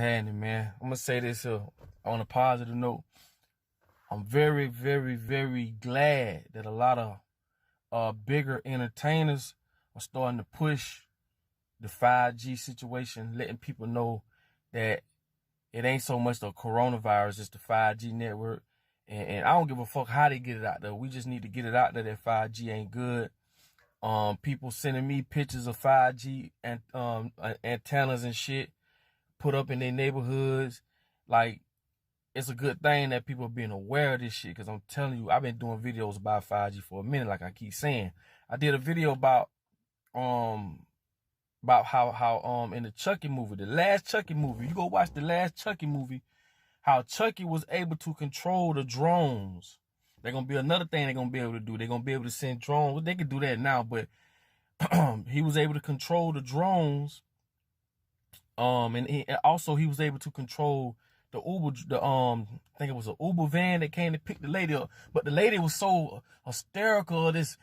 happening, man? I'm gonna say this on a positive note. I'm very, very, very glad that a lot of bigger entertainers are starting to push the 5G situation, letting people know that it ain't so much the coronavirus, it's the 5G network. And I don't give a fuck how they get it out there. We just need to get it out there that 5G ain't good. People sending me pictures of 5G and antennas and shit put up in their neighborhoods. Like, it's a good thing that people are being aware of this shit, because I'm telling you, I've been doing videos about 5G for a minute, like I keep saying. I did a video about how in the Chucky movie, the last Chucky movie, you go watch the last Chucky movie, how Chucky was able to control the drones. They're going to be another thing they're going to be able to do. They're going to be able to send drones. Well, they can do that now, but he was able to control the drones. And he was able to control the Uber, I think it was an Uber van that came to pick the lady up. But the lady was so hysterical of this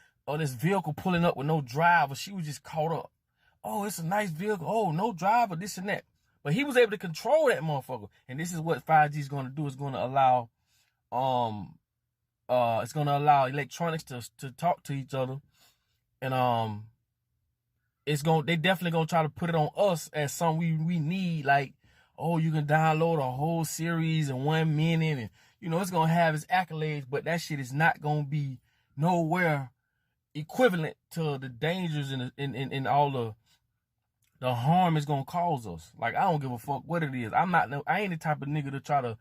vehicle pulling up with no driver. She was just caught up. Oh, it's a nice vehicle. Oh, no driver, this and that. But he was able to control that motherfucker. And this is what 5G is going to do. It's going to allow electronics to talk to each other. And they definitely gonna try to put it on us as something we need, like, oh, you can download a whole series in 1 minute, and it's gonna have its accolades, but that shit is not gonna be nowhere equivalent to the dangers and all the harm it's gonna cause us. Like, I don't give a fuck what it is. I ain't the type of nigga to try to.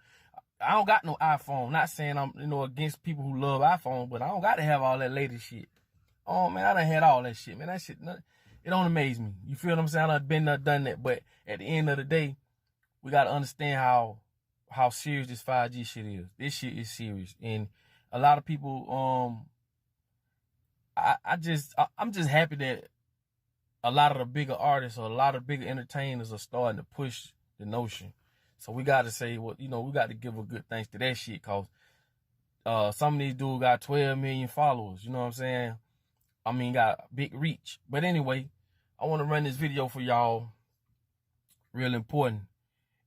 I don't got no iPhone. Not saying I'm against people who love iPhone, but I don't got to have all that latest shit. Oh man, I done had all that shit, man. That shit, it don't amaze me. You feel what I'm saying? I've been there, done that. But at the end of the day, we got to understand how serious this 5G shit is. This shit is serious. And a lot of people, I'm just happy that a lot of the bigger artists or a lot of bigger entertainers are starting to push the notion. So we got to say, we got to give a good thanks to that shit, because some of these dudes got 12 million followers. You know what I'm saying? I mean, got big reach. But anyway, I want to run this video for y'all. Real important.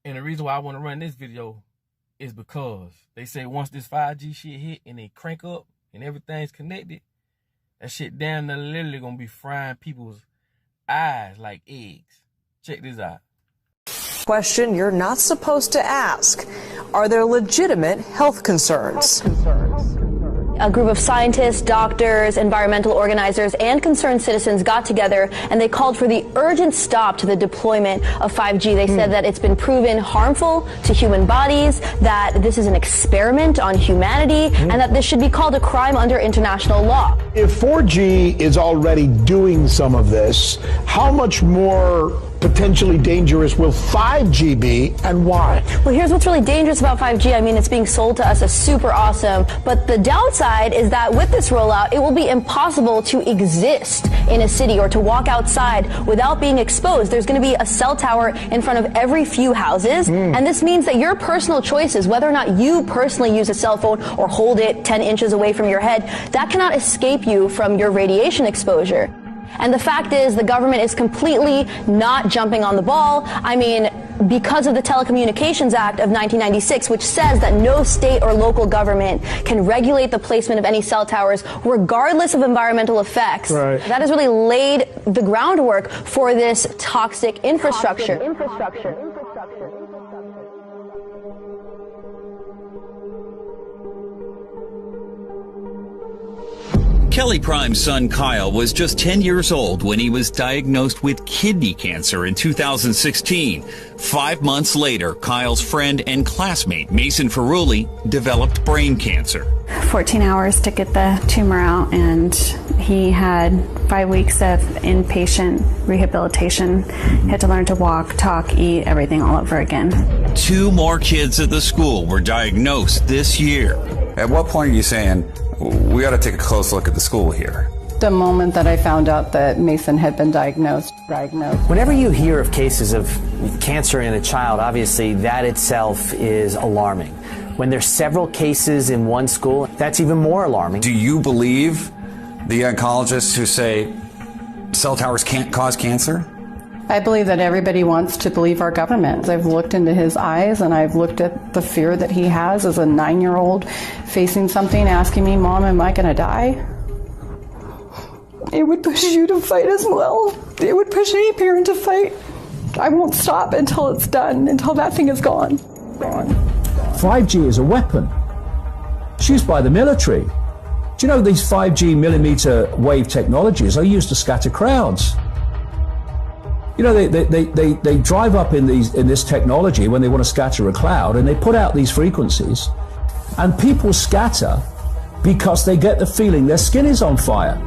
And the reason why I want to run this video is because they say once this 5G shit hit and they crank up and everything's connected, that shit down there literally going to be frying people's eyes like eggs. Check this out. Question you're not supposed to ask. Are there legitimate health concerns? A group of scientists, doctors, environmental organizers, and concerned citizens got together and they called for the urgent stop to the deployment of 5G. They said that it's been proven harmful to human bodies, that this is an experiment on humanity, and that this should be called a crime under international law. If 4G is already doing some of this, how much more potentially dangerous will 5G be, and why? Well, here's what's really dangerous about 5G. I mean, it's being sold to us as super awesome, but the downside is that with this rollout, it will be impossible to exist in a city or to walk outside without being exposed. There's going to be a cell tower in front of every few houses, and this means that your personal choices, whether or not you personally use a cell phone or hold it 10 inches away from your head, that cannot escape you from your radiation exposure. And the fact is, the government is completely not jumping on the ball. I mean, because of the Telecommunications Act of 1996, which says that no state or local government can regulate the placement of any cell towers, regardless of environmental effects. Right. That has really laid the groundwork for this toxic infrastructure. Kelly Prime's son Kyle was just 10 years old when he was diagnosed with kidney cancer in 2016. 5 months later, Kyle's friend and classmate Mason Ferrulli developed brain cancer. 14 hours to get the tumor out, and he had 5 weeks of inpatient rehabilitation. He had to learn to walk, talk, eat, everything all over again. 2 more kids at the school were diagnosed this year. At what point are you saying, we ought to take a close look at the school here? The moment that I found out that Mason had been diagnosed. Whenever you hear of cases of cancer in a child, obviously that itself is alarming. When there's several cases in one school, that's even more alarming. Do you believe the oncologists who say cell towers can't cause cancer? I believe that everybody wants to believe our government. I've looked into his eyes and I've looked at the fear that he has as a 9-year-old facing something, asking me, Mom, am I going to die? It would push you to fight as well. It would push any parent to fight. I won't stop until it's done, until that thing is gone. 5G is a weapon. It's used by the military. Do you know these 5G millimeter wave technologies are used to scatter crowds? You know, they drive up in this technology when they want to scatter a cloud, and they put out these frequencies, and people scatter because they get the feeling their skin is on fire.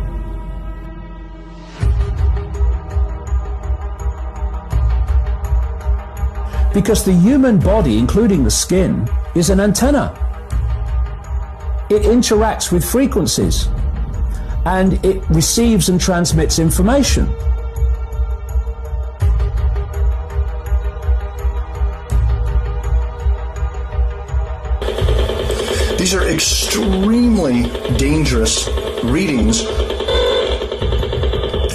Because the human body, including the skin, is an antenna. It interacts with frequencies, and it receives and transmits information. These are extremely dangerous readings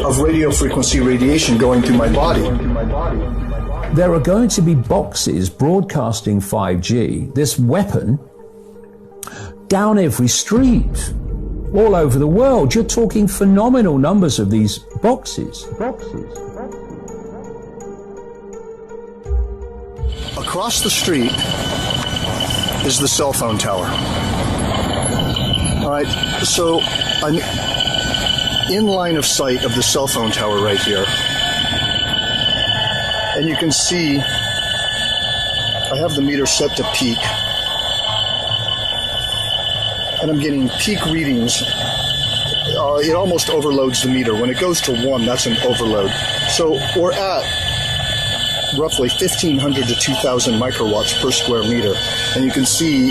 of radio frequency radiation going through my body. There are going to be boxes broadcasting 5G, this weapon, down every street, all over the world. You're talking phenomenal numbers of these boxes. Across the street is the cell phone tower. All right, so I'm in line of sight of the cell phone tower right here. And you can see I have the meter set to peak. And I'm getting peak readings. It almost overloads the meter. When it goes to 1, that's an overload. So we're at roughly 1,500 to 2,000 microwatts per square meter. And you can see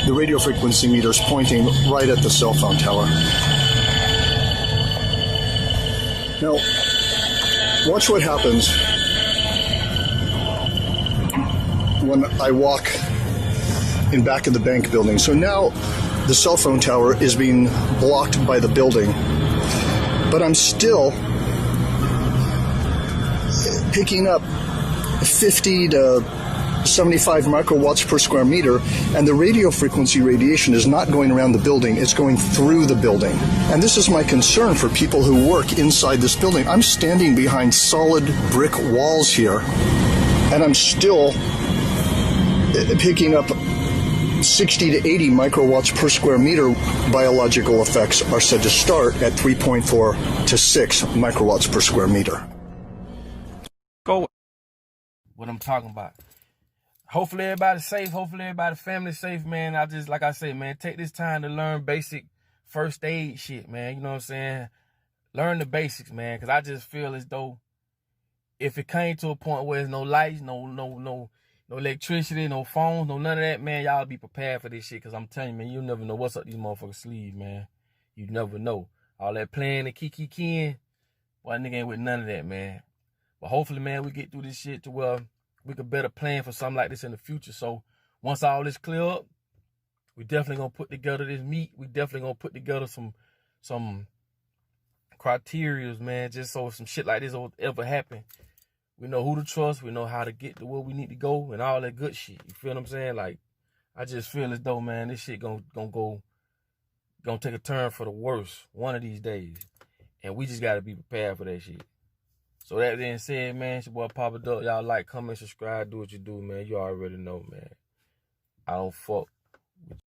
the radio frequency meters pointing right at the cell phone tower. Now, watch what happens when I walk in back of the bank building. So now the cell phone tower is being blocked by the building, but I'm still picking up 50 to 75 microwatts per square meter, and the radio frequency radiation is not going around the building, it's going through the building. And this is my concern for people who work inside this building. I'm standing behind solid brick walls here, and I'm still picking up 60 to 80 microwatts per square meter. Biological effects are said to start at 3.4 to 6 microwatts per square meter. Go. What I'm talking about. Hopefully everybody's safe. Hopefully everybody's family's safe, man. I just, like I say, man, take this time to learn basic first aid shit, man. You know what I'm saying? Learn the basics, man. Because I just feel as though if it came to a point where there's no lights, no electricity, no phones, no none of that, man, y'all be prepared for this shit. Because I'm telling you, man, you never know what's up these motherfuckers' sleeves, man. You never know. All that playing and kiki-kiing, boy, nigga ain't with none of that, man. But hopefully, man, we get through this shit to where we could better plan for something like this in the future. So once all this clear up, we definitely gonna put together this meet. We definitely gonna put together some criterias, man, just so some shit like this will ever happen. We know who to trust. We know how to get to where we need to go and all that good shit. You feel what I'm saying? Like, I just feel as though, man, this shit gonna take a turn for the worse one of these days. And we just gotta be prepared for that shit. So that being said, man, it's your boy Papa Duck. Y'all like, comment, subscribe, do what you do, man. You already know, man. I don't fuck